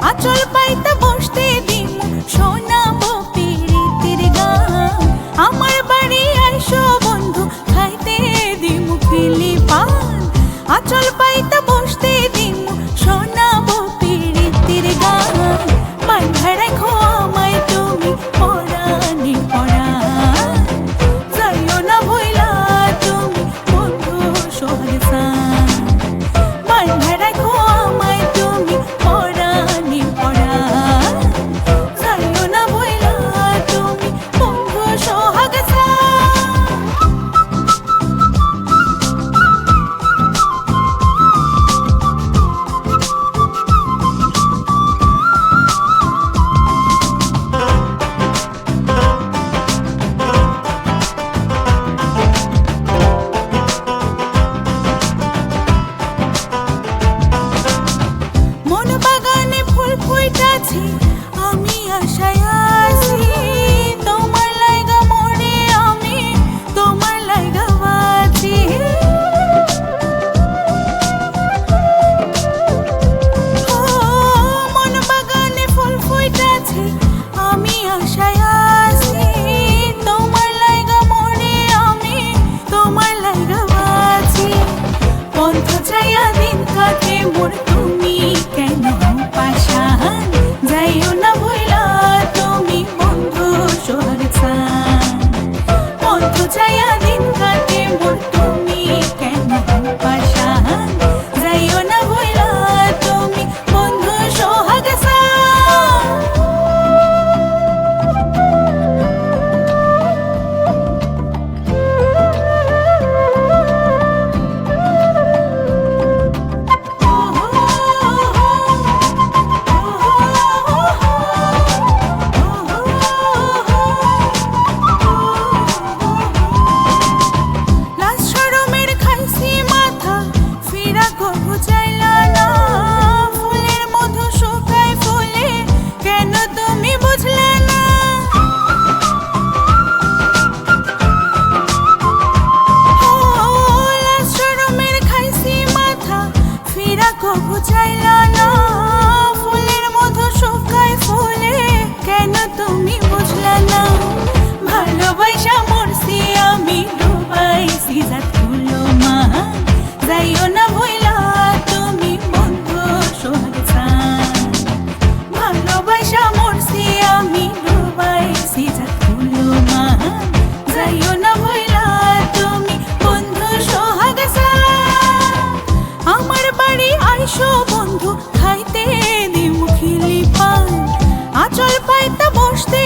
আচল পাইতে বসতে দিমু শোনাবো পীড়িতের গান। আমার বাড়ি আইসো বন্ধু খাইতে দিমু খিলি পান। আচল পাইতে বসতে দিমু শোনাবো পীড়িতের গান। বাঁধা রাখো আমায় তুমি পরাণে পরাণ। যাইও না ভুইলা তুমি বন্ধু সোহাগ সান। বাঁধা রাখো আমায় তুমি পরাণে পরাণ। যাইও না ভুইলা তুমি বন্ধু সোহাগ সান। মন বাগানে ফুল ফুইটাছে আমি আশায় আছি। তোমার লাইগা মরে আমি তোমার লাইগা বাঁচি। ও মন বাগানে ফুল ফুইটাছে আমি আশায় আছি। তোমার লাইগা মরে আমি তোমার লাইগা বাঁচি। পন্থ চাইয়া দিন কাটে মোর তুমি কেন পাশান। যাইও না ভুইলা তুমি বন্ধু সোহাগ সান। পন্থ চাইয়া দিন কাটে মোর তুমি কেন পাশান। যাইও না ভুইলা তুমি বন্ধু সোহাগ সান। লাজ শরমের খাইছি মাথা ফিরা কবু চাইলা না। ফুলের মধু শুকায় ফুলে কেন তুমি বুঝলে না। লাজ শরমের খাইছি মাথা ফিরা কবু চাইলা না। ফুলের মধু শুকায় ফুলে কেন তুমি বুঝলে না। ভালোবাসা মরছি আমি ডুবাইছি জাত হলো মা। যাইও না ভুইলা তুমি বন্ধু সোহাগ সান। ভালোবাসা মরছি আমি ডুবাইছি জাত হলো মা। যাইও না ভুইলা তুমি বন্ধু সোহাগ সান। আমার বাড়ি আইসো বন্ধু খাইতে দিমু খিলি পান। আচল পাইতে বসতে